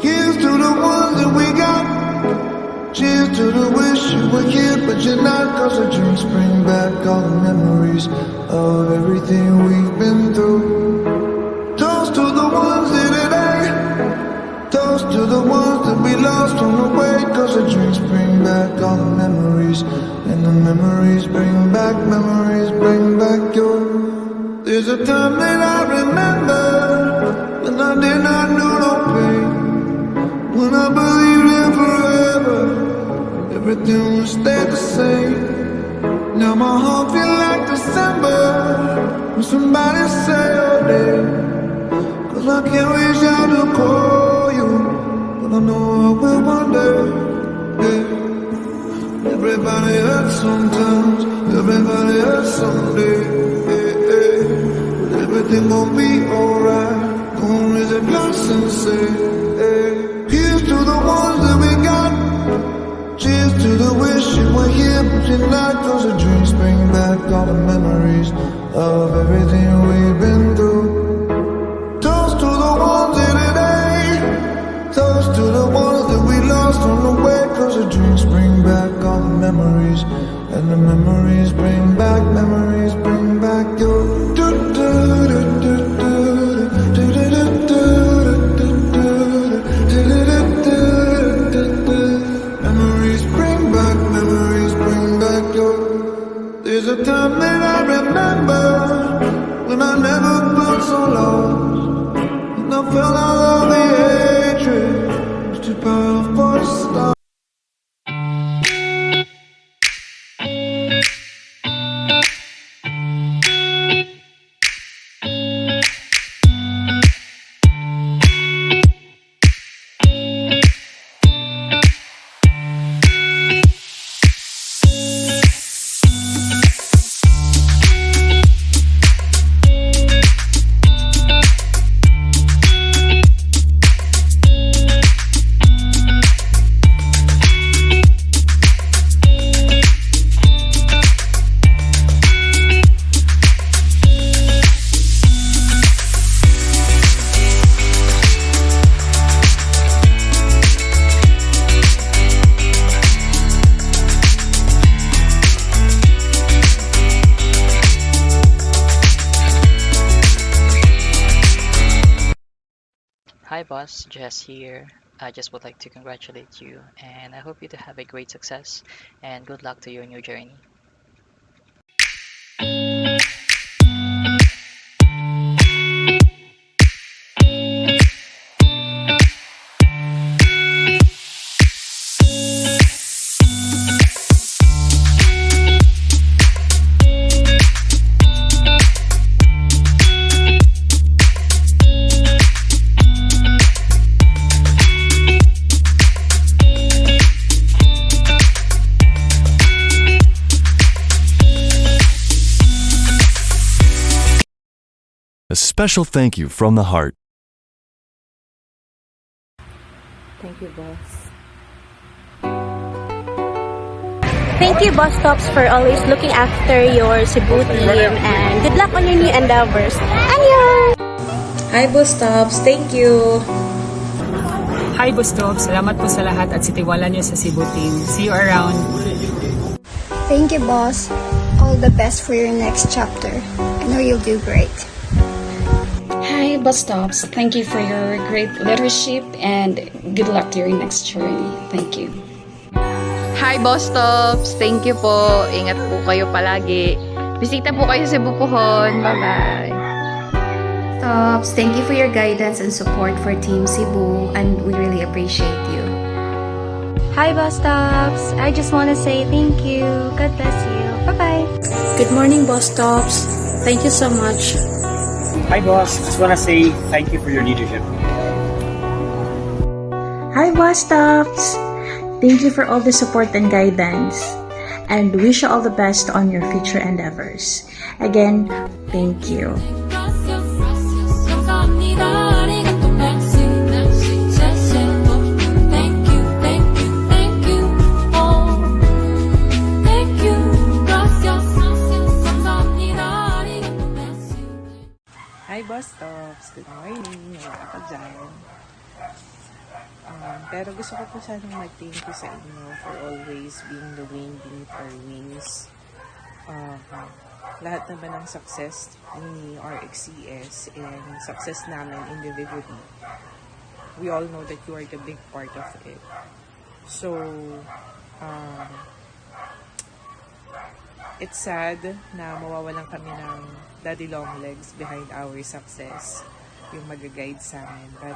Here's to the ones that we got. Cheers to the wish you were here, but you're not. 'Cause the drinks bring back all the memories of everything we've been through. Toast to the ones here today. Toast to the ones that we lost on the way. 'Cause the drinks bring back all the memories, and the memories bring back your. There's a time that I remember when I did not know no pain, when I believed in forever, everything would stay the same. Now my heart feel like December when somebody say your name. 'Cause I can't reach out to call you, but I know I will one day. Yeah. Everybody hurts sometimes, everybody hurts someday. But everything gon' be alright. Gonna raise a glass and say, hey. Here's to the ones that we got. Cheers to the wish you were here, but you're not. 'Cause the drinks bring back all the memories of everything we've been through. Toast to the ones here today. Toast to the ones that we lost on the way. 'Cause the drinks bring back all the memories, and the memories bring back your. There's a time that I remember when I never felt so lost, and I felt all of the hatred was too powerful to stop. Hi boss, Jess here. I just would like to congratulate you and I hope you to have a great success and good luck to your new journey. A special thank you from the heart. Thank you, boss. Thank you, Bus Stops, for always looking after your Cebu team, and good luck on your new endeavors. Annyeong! Hi, Bus Stops. Thank you. Hi, Bus Stops. Salamat po sa lahat at sa tiwala niyo sa Cebu team. See you around. Thank you, boss. All the best for your next chapter. I know you'll do great. Hi, Bus Stops. Thank you for your great leadership and good luck to your next journey. Thank you. Hi, Bus Stops. Thank you po. Ingat po kayo palagi. Bisita po kayo sa Cebu Puhon. Bye-bye. Stops, thank you for your guidance and support for Team Cebu, and we really appreciate you. Hi, Bus Stops. I just want to say thank you. God bless you. Bye-bye. Good morning, Bus Stops. Thank you so much. Hi, boss. Just want to say thank you for your leadership. Hi, Bus Stops. Thank you for all the support and guidance, and wish you all the best on your future endeavors. Again, thank you. Boss Tops! Good morning! Wala ako dyan. Pero gusto ko po sanang mag-thank you sa inyo for always being the wind beneath our wings. Lahat naman ng success ni RXCS and success namin individually, we all know that you are the big part of it. So, it's sad na mawawalan kami ng daddy long legs behind our success, yung mag-guide sa amin. But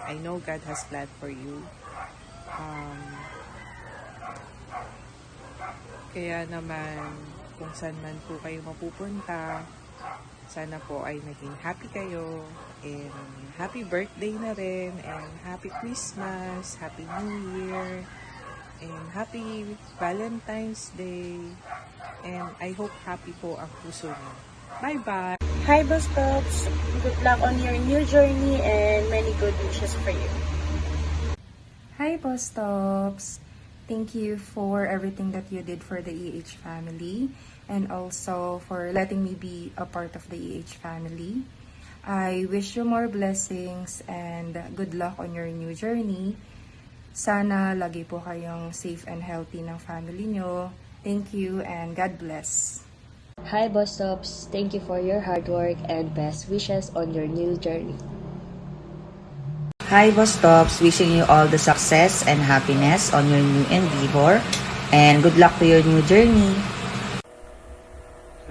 I know God has planned for you. Kaya naman, kung saan man po kayo mapupunta, sana po ay naging happy kayo. And happy birthday na rin. And happy Christmas, happy New Year. And happy Valentine's Day. And I hope happy po ang puso niyo. Bye-bye! Hi, Boss Tops. Good luck on your new journey and many good wishes for you. Hi, Boss Tops. Thank you for everything that you did for the EH family and also for letting me be a part of the EH family. I wish you more blessings and good luck on your new journey. Sana lagi po kayong safe and healthy ng family nyo. Thank you and God bless. Hi, Boss Tops. Thank you for your hard work and best wishes on your new journey. Hi, Boss Tops. Wishing you all the success and happiness on your new endeavor. And good luck to your new journey.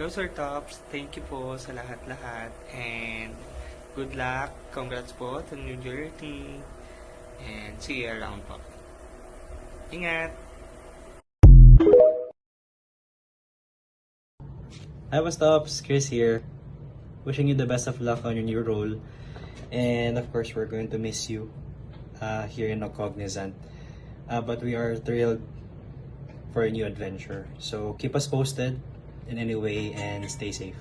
Hello, Sir Tops. Thank you po sa lahat-lahat. And good luck. Congrats po sa new journey. And see you around po. Ingat! Hi, Boss Tops. Chris here. Wishing you the best of luck on your new role. And of course, we're going to miss you here in Cognizant. But we are thrilled for a new adventure. So keep us posted in any way and stay safe.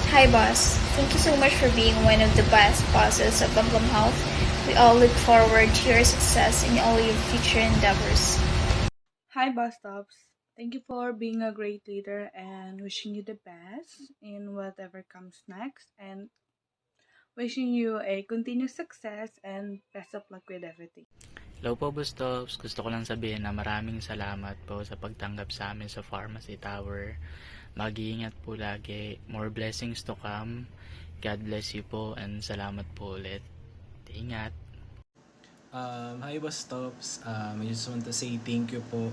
Hi, boss. Thank you so much for being one of the best bosses of Bumblum Health. We all look forward to your success in all your future endeavors. Hi, Boss Tops. Thank you for being a great leader and wishing you the best in whatever comes next, and wishing you a continued success and best of luck with everything. Hello po, Boss Tops. Gusto ko lang sabihin na maraming salamat po sa pagtanggap sa amin sa Pharmacy Tower. Mag-iingat po lagi. More blessings to come. God bless you po and salamat po ulit. Ingat. Hi, Boss Tops. I just want to say thank you po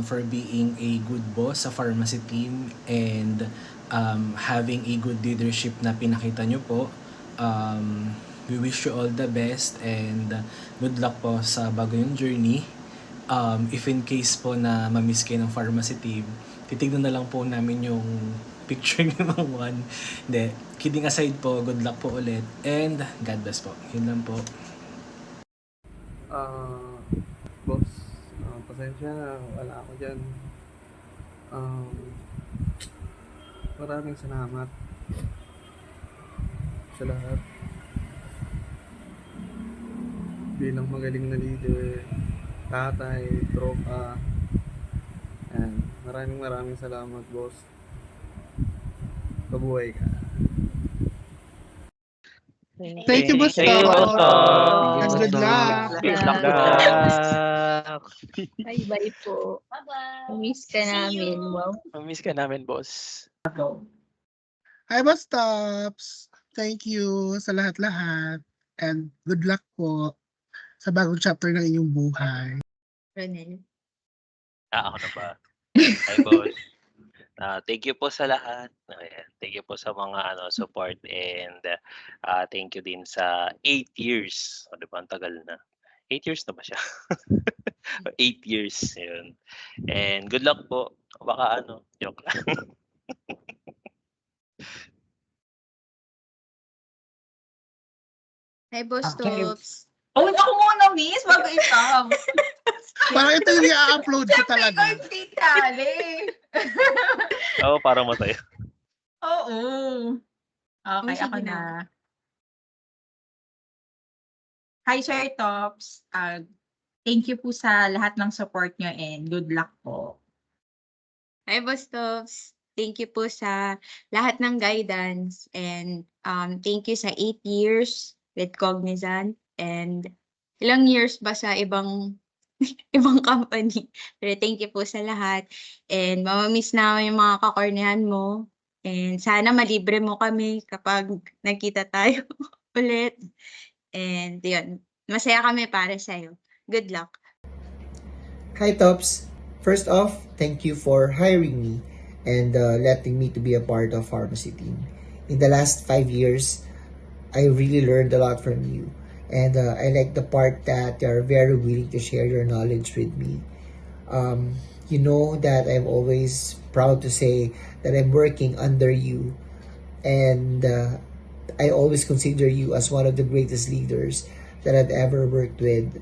for being a good boss sa pharmacy team and having a good leadership na pinakita nyo po. We wish you all the best and good luck po sa bago yung journey. If in case po na mamiss kayo ng pharmacy team, titignan na lang po namin yung picture ni Mang Juan. Hindi, kidding aside po, good luck po ulit and God bless po. Yun lang po. Boss, pasensya na, wala ako dyan. Maraming salamat sa lahat. Bilang magaling na leader, tatay, tropa, and maraming salamat, boss. Kabuhay ka. Thank you, Boss Tops. Good luck. Good luck. Bye-bye po. Bye-bye. Miss ka namin. Wow. Miss ka namin, boss. Hi, Boss Tops. Thank you sa lahat-lahat. And good luck po sa bagong chapter ng inyong buhay. Ronel. Ako na ba? Hi, boss. Thank you po sa lahat. Ayan. Thank you po sa mga support and thank you din sa 8 years. O, diba? Ang tagal na. 8 years na ba siya? 8 years. Yun. And good luck po. Baka joke lang. Hi, Boss Tops. Oh, ako muna, miss. Bago ikaw. Parang ito yung i-upload ko talaga. Oo, parang masaya. Oo. Okay, Sige ako na. na. Hi, Sir Tops. Thank you po sa lahat ng support nyo and good luck po. Hi, Boss Tops. Thank you po sa lahat ng guidance and thank you sa 8 years with Cognizant and ilang years ba sa ibang ibang company. Pero thank you po sa lahat and mamamiss namin yung mga kakornehan mo and sana malibre mo kami kapag nagkita tayo ulit. And yun, masaya kami para sa'yo. Good luck. Hi Tops! First off, thank you for hiring me and letting me to be a part of pharmacy team. In the last 5 years, I really learned a lot from you. And I like the part that you are very willing to share your knowledge with me. You know that I'm always proud to say that I'm working under you. And I always consider you as one of the greatest leaders that I've ever worked with.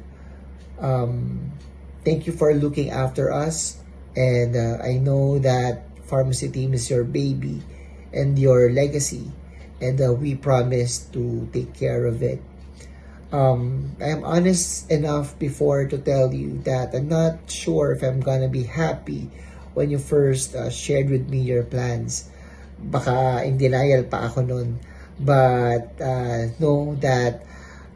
Thank you for looking after us. And I know that pharmacy team is your baby and your legacy. And we promise to take care of it. I am honest enough before to tell you that I'm not sure if I'm gonna be happy when you first shared with me your plans. Baka in denial pa ako nun. But know that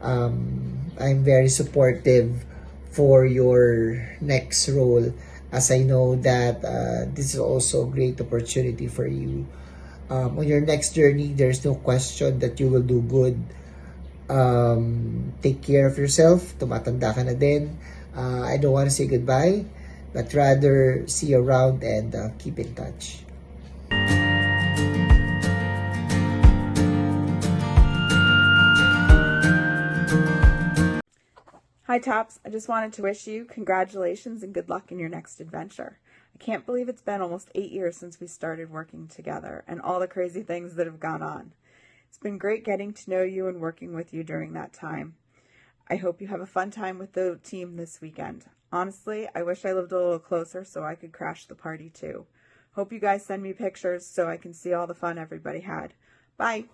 I'm very supportive for your next role, as I know that this is also a great opportunity for you. On your next journey, there's no question that you will do good. Take care of yourself. Tumatanda ka na din. I don't want to say goodbye, but rather see you around and keep in touch. Hi Tops, I just wanted to wish you congratulations and good luck in your next adventure. I can't believe it's been almost 8 years since we started working together and all the crazy things that have gone on. It's been great getting to know you and working with you during that time. I hope you have a fun time with the team this weekend. Honestly, I wish I lived a little closer so I could crash the party too. Hope you guys send me pictures so I can see all the fun everybody had. Bye!